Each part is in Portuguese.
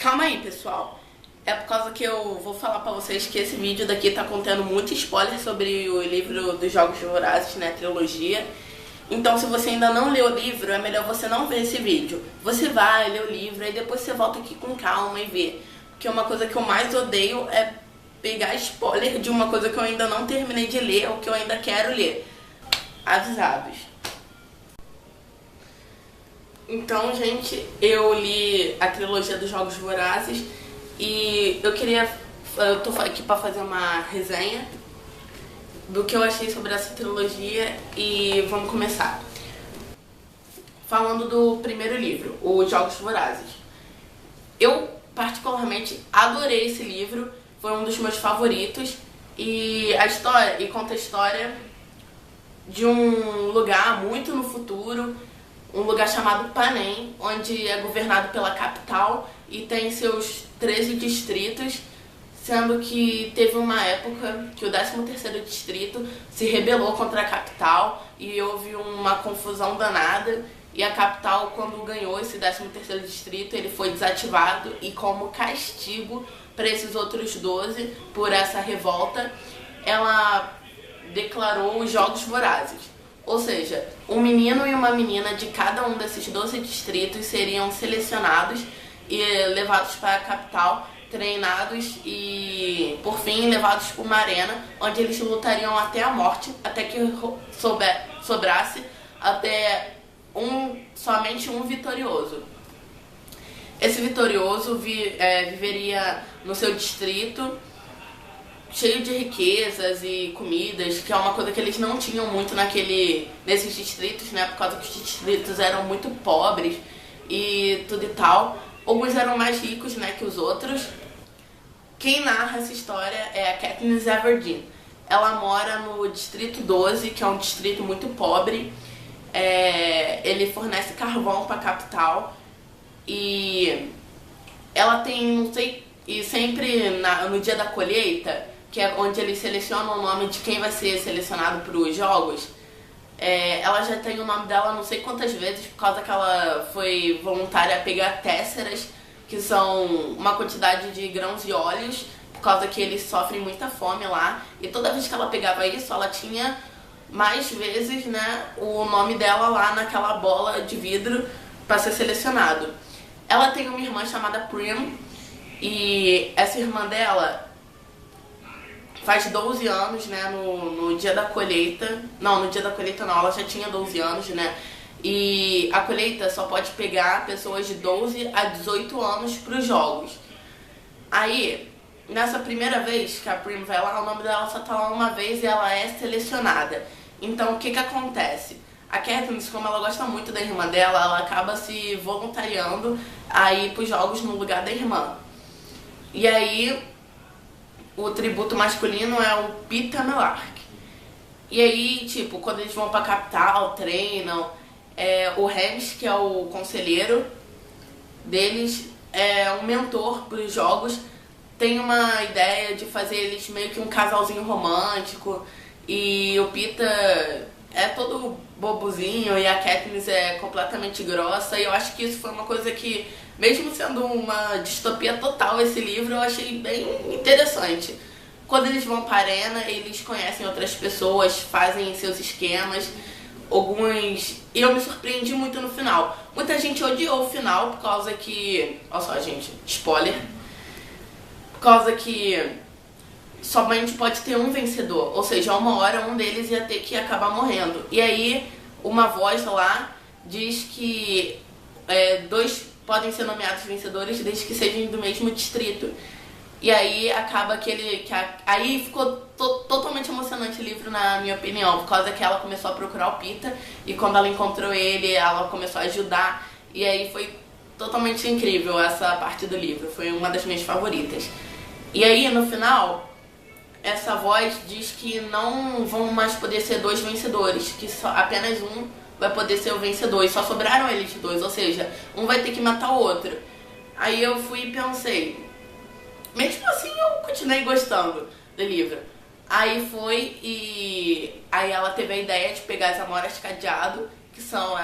Calma aí, pessoal. É por causa que eu vou falar pra vocês que esse vídeo daqui tá contendo muito spoiler sobre o livro dos Jogos Vorazes, né, trilogia. Então, se você ainda não leu o livro, é melhor você não ver esse vídeo. Você vai ler o livro, aí depois você volta aqui com calma e vê. Porque uma coisa que eu mais odeio é pegar spoiler de uma coisa que eu ainda não terminei de ler ou que eu ainda quero ler. Avisados. Então, gente, eu li a trilogia dos Jogos Vorazes e eu tô aqui pra fazer uma resenha do que eu achei sobre essa trilogia e vamos começar. Falando do primeiro livro, Os Jogos Vorazes. Eu particularmente adorei esse livro, foi um dos meus favoritos e conta a história de um lugar muito no futuro, um lugar chamado Panem, onde é governado pela capital e tem seus 13 distritos, sendo que teve uma época que o 13º distrito se rebelou contra a capital e houve uma confusão danada e a capital, quando ganhou esse 13º distrito, ele foi desativado e como castigo para esses outros 12 por essa revolta, ela declarou os Jogos Vorazes. Ou seja, um menino e uma menina de cada um desses 12 distritos seriam selecionados e levados para a capital, treinados e, por fim, levados para uma arena onde eles lutariam até a morte, até que sobrasse somente um vitorioso. Esse vitorioso viveria no seu distrito, cheio de riquezas e comidas, que é uma coisa que eles não tinham muito nesses distritos, né? Por causa que os distritos eram muito pobres e tudo e tal. Alguns eram mais ricos, né, que os outros. Quem narra essa história é a Katniss Everdeen. Ela mora no distrito 12, que é um distrito muito pobre. Ele fornece carvão para a capital e ela tem, não sei, e sempre no dia da colheita, que é onde eles selecionam o nome de quem vai ser selecionado para os jogos, ela já tem o nome dela não sei quantas vezes, por causa que ela foi voluntária a pegar tesseras, que são uma quantidade de grãos e óleos, por causa que eles sofrem muita fome lá, e toda vez que ela pegava isso, ela tinha mais vezes, né, o nome dela lá naquela bola de vidro para ser selecionado. Ela tem uma irmã chamada Prim, e essa irmã dela faz 12 anos, né, no dia da colheita. Não, no dia da colheita não, ela já tinha 12 anos, né? E a colheita só pode pegar pessoas de 12 a 18 anos para os jogos. Aí, nessa primeira vez que a Prim vai lá, o nome dela só tá lá uma vez e ela é selecionada. Então, o que acontece? A Katniss, como ela gosta muito da irmã dela, ela acaba se voluntariando a ir para os jogos no lugar da irmã. E aí, o tributo masculino é o Peeta Mellark. E aí, tipo, quando eles vão pra capital, treinam, o Rems, que é o conselheiro deles, é um mentor pros jogos, tem uma ideia de fazer eles meio que um casalzinho romântico, e o Peeta é todo bobozinho e a Katniss é completamente grossa, e eu acho que isso foi uma coisa que, mesmo sendo uma distopia total esse livro, eu achei bem interessante. Quando eles vão para a arena, eles conhecem outras pessoas, fazem seus esquemas, e eu me surpreendi muito no final. Muita gente odiou o final por causa que, olha só, gente, spoiler, por causa que somente pode ter um vencedor, ou seja, uma hora um deles ia ter que acabar morrendo. E aí uma voz lá diz que dois podem ser nomeados vencedores desde que sejam do mesmo distrito. E aí acaba aí ficou totalmente emocionante o livro, na minha opinião, por causa que ela começou a procurar o Peeta e quando ela encontrou ele, ela começou a ajudar, e aí foi totalmente incrível essa parte do livro, foi uma das minhas favoritas. E aí no final, essa voz diz que não vão mais poder ser dois vencedores, que apenas um vai poder ser o vencedor, e só sobraram eles dois, ou seja, um vai ter que matar o outro. Aí eu fui e pensei, mesmo assim eu continuei gostando do livro. Aí aí ela teve a ideia de pegar as amoras cadeado, que são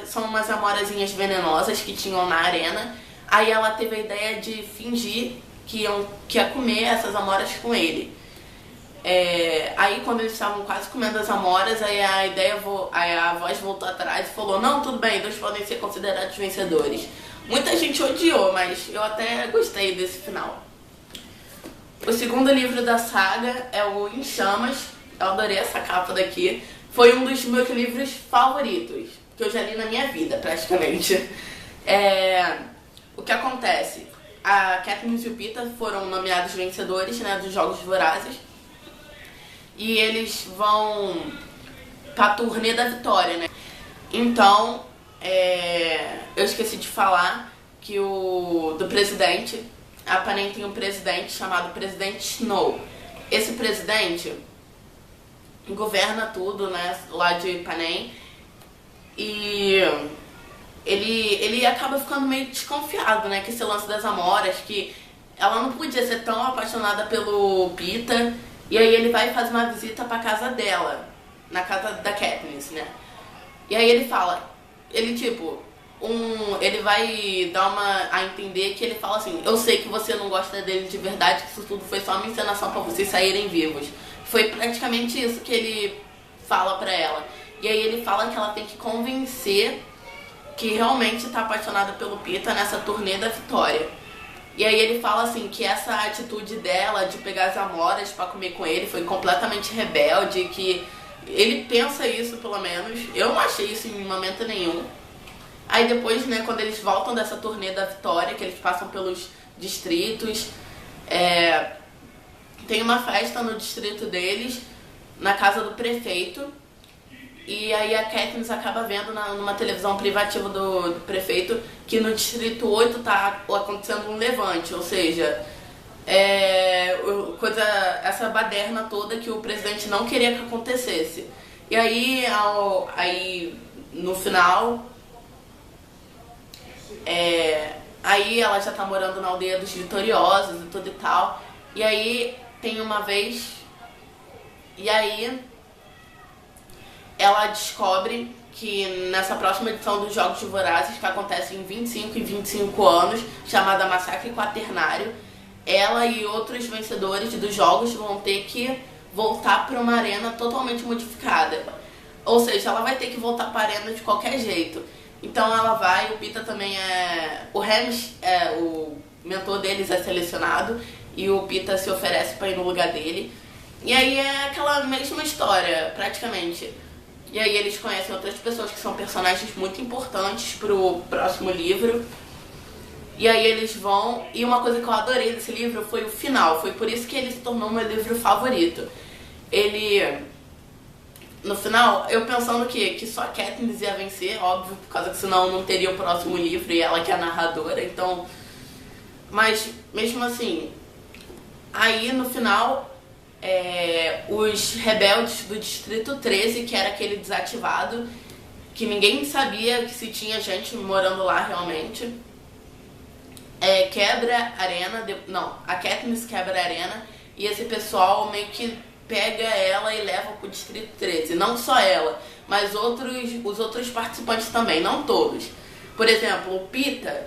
são umas amorazinhas venenosas que tinham na arena. Aí ela teve a ideia de fingir que ia comer essas amoras com ele. Aí quando eles estavam quase comendo as amoras, aí a voz voltou atrás e falou: não, tudo bem, 2 podem ser considerados vencedores. Muita gente odiou, mas eu até gostei desse final. O segundo livro da saga é o Em Chamas. Eu adorei essa capa daqui. Foi um dos meus livros favoritos, que eu já li na minha vida, praticamente. O que acontece? A Katniss e o Peeta foram nomeados vencedores, né, dos Jogos Vorazes. E eles vão pra turnê da vitória, né? Então, eu esqueci de falar que do presidente, a Panem tem um presidente chamado Presidente Snow. Esse presidente governa tudo, né, lá de Panem. E ele acaba ficando meio desconfiado, né, que esse lance das amoras, que ela não podia ser tão apaixonada pelo Peeta. E aí ele vai fazer uma visita pra casa dela, na casa da Katniss, né? E aí ele fala, ele vai dar a entender que ele fala assim: eu sei que você não gosta dele de verdade, que isso tudo foi só uma encenação pra vocês saírem vivos. Foi praticamente isso que ele fala pra ela. E aí ele fala que ela tem que convencer que realmente tá apaixonada pelo Peeta nessa turnê da vitória. E aí ele fala assim, que essa atitude dela de pegar as amoras pra comer com ele foi completamente rebelde, que ele pensa isso, pelo menos. Eu não achei isso em momento nenhum. Aí depois, né, quando eles voltam dessa turnê da vitória, que eles passam pelos distritos, tem uma festa no distrito deles, na casa do prefeito. E aí a Katniss acaba vendo numa televisão privativa do prefeito que no distrito 8 tá acontecendo um levante, ou seja, essa baderna toda que o presidente não queria que acontecesse. E aí, no final, aí ela já tá morando na aldeia dos vitoriosos e tudo e tal. E aí tem uma vez, e aí ela descobre que nessa próxima edição dos Jogos Vorazes, que acontece em 25 e 25 anos, chamada Massacre Quaternário, ela e outros vencedores dos jogos vão ter que voltar para uma arena totalmente modificada. Ou seja, ela vai ter que voltar para a arena de qualquer jeito. Então ela vai, o Peeta também o Remus, o mentor deles, é selecionado, e o Peeta se oferece para ir no lugar dele. E aí é aquela mesma história, praticamente. E aí eles conhecem outras pessoas que são personagens muito importantes pro próximo livro. E aí eles vão... E uma coisa que eu adorei desse livro foi o final. Foi por isso que ele se tornou meu livro favorito. No final, eu pensando que só a Katniss ia vencer, óbvio, por causa que senão não teria o próximo livro e ela que é a narradora, então... Mas, mesmo assim, aí no final... os rebeldes do Distrito 13, que era aquele desativado, que ninguém sabia que se tinha gente morando lá realmente, quebra a arena, a Katniss quebra a arena, e esse pessoal meio que pega ela e leva pro Distrito 13. Não só ela, mas os outros participantes também, não todos. Por exemplo, o Peeta,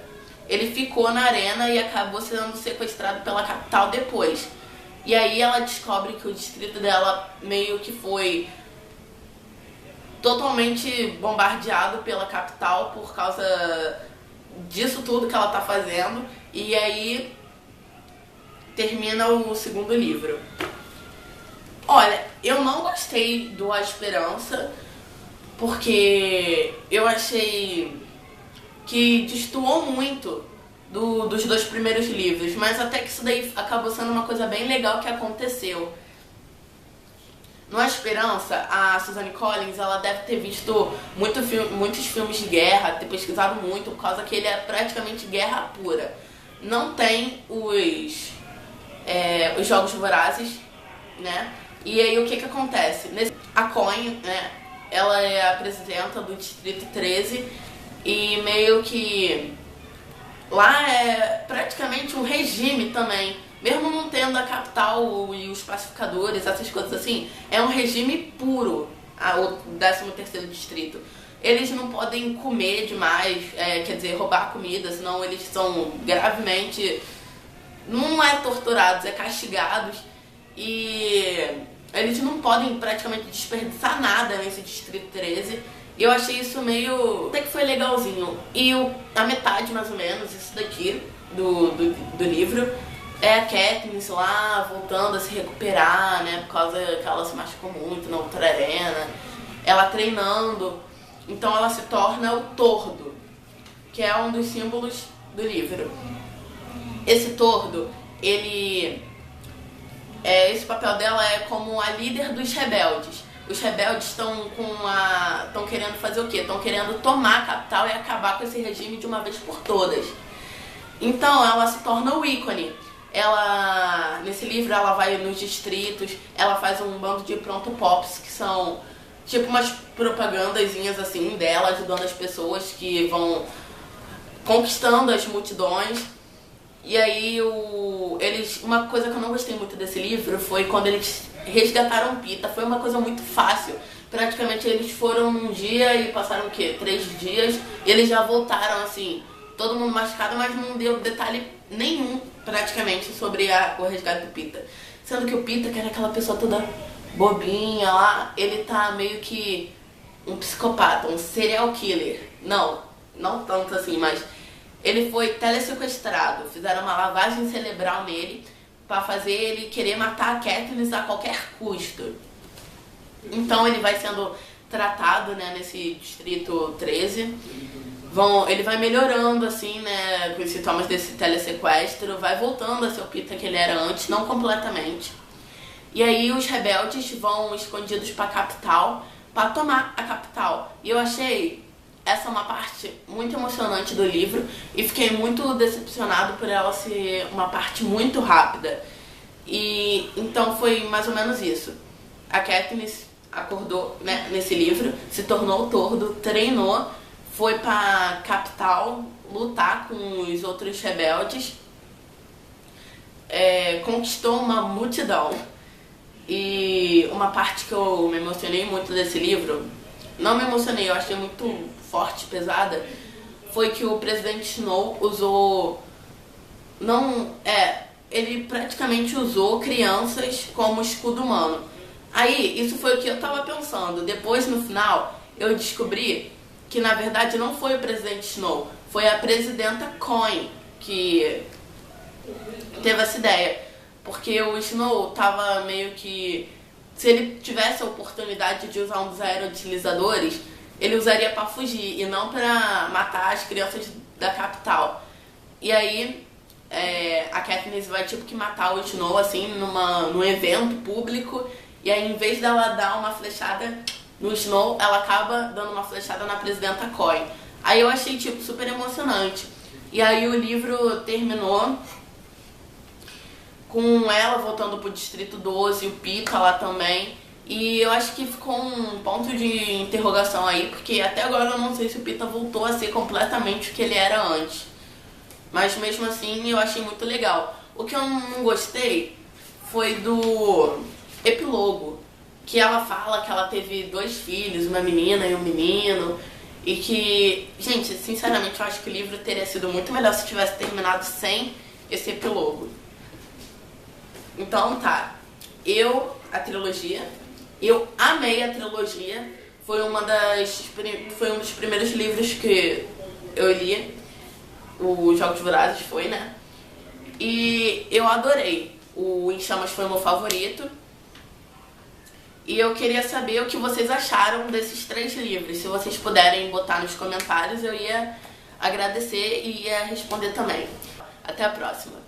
ele ficou na arena e acabou sendo sequestrado pela capital depois. E aí ela descobre que o distrito dela meio que foi totalmente bombardeado pela capital por causa disso tudo que ela tá fazendo. E aí termina o segundo livro. Olha, eu não gostei do A Esperança, porque eu achei que destoou muito dos 2 primeiros livros, mas até que isso daí acabou sendo uma coisa bem legal que aconteceu. No A Esperança, a Suzanne Collins, ela deve ter visto muitos filmes de guerra, ter pesquisado muito, por causa que ele é praticamente guerra pura. Não tem os Jogos Vorazes, né? E aí o que acontece? A Coin, né, ela é a presidenta do Distrito 13 e meio que lá é praticamente um regime também. Mesmo não tendo a capital e os pacificadores, essas coisas assim, é um regime puro, o 13º distrito. eles não podem comer demais, quer dizer, roubar comida, senão eles são gravemente, não é torturados, é castigados. E eles não podem praticamente desperdiçar nada nesse Distrito 13. E eu achei isso meio... até que foi legalzinho. E a metade, mais ou menos, isso daqui, do livro, é a Katniss lá, voltando a se recuperar, né? Por causa que ela se machucou muito na outra arena. Ela treinando. Então ela se torna o Tordo, que é um dos símbolos do livro. Esse Tordo, esse papel dela é como a líder dos rebeldes. Os rebeldes estão querendo fazer o quê? Estão querendo tomar a capital e acabar com esse regime de uma vez por todas. Então ela se torna o ícone. Nesse livro ela vai nos distritos, ela faz um bando de pronto-pops, que são tipo umas propagandazinhas assim dela, ajudando as pessoas que vão conquistando as multidões. E aí uma coisa que eu não gostei muito desse livro foi quando eles resgataram Peeta. Foi uma coisa muito fácil. Praticamente eles foram num dia e passaram o quê? 3 dias. E eles já voltaram assim, todo mundo machucado, mas não deu detalhe nenhum praticamente sobre o resgate do Peeta. Sendo que o Peeta, que era aquela pessoa toda bobinha lá, ele tá meio que um psicopata, um serial killer. Não tanto assim, mas ele foi telesequestrado. Fizeram uma lavagem cerebral nele pra fazer ele querer matar a Katniss a qualquer custo. Então ele vai sendo tratado, né, nesse Distrito 13. Ele vai melhorando, assim, né, com os sintomas desse telesequestro, vai voltando a ser o Peeta que ele era antes, não completamente. E aí os rebeldes vão escondidos pra capital, pra tomar a capital. E eu achei essa uma parte muito emocionante do livro e fiquei muito decepcionado por ela ser uma parte muito rápida. E então foi mais ou menos isso. A Katniss acordou, né, nesse livro, se tornou o Tordo, treinou, foi pra capital lutar com os outros rebeldes, conquistou uma multidão. E uma parte que eu me emocionei muito desse livro, não me emocionei, eu achei muito forte, pesada, foi que o presidente Snow usou... ele praticamente usou crianças como escudo humano. Aí, isso foi o que eu tava pensando. Depois, no final, eu descobri que, na verdade, não foi o presidente Snow, foi a presidenta Coin que teve essa ideia. Porque o Snow tava meio que... se ele tivesse a oportunidade de usar um dos aeroutilizadores, ele usaria pra fugir e não pra matar as crianças da capital. E aí, a Katniss vai tipo que matar o Snow, assim, num evento público. E aí, em vez dela dar uma flechada no Snow, ela acaba dando uma flechada na presidenta Coin. Aí eu achei, tipo, super emocionante. E aí o livro terminou com ela voltando pro Distrito 12, o Peeta lá também. E eu acho que ficou um ponto de interrogação aí, porque até agora eu não sei se o Peeta voltou a ser completamente o que ele era antes. Mas mesmo assim eu achei muito legal. O que eu não gostei foi do epílogo, que ela fala que ela teve 2 filhos, uma menina e um menino. E que, gente, sinceramente eu acho que o livro teria sido muito melhor se tivesse terminado sem esse epílogo. Então tá, a trilogia, eu amei a trilogia, foi um dos primeiros livros que eu li, o Jogos Vorazes foi, né? E eu adorei, o Em Chamas foi o meu favorito. E eu queria saber o que vocês acharam desses 3 livros. Se vocês puderem botar nos comentários, eu ia agradecer e ia responder também. Até a próxima!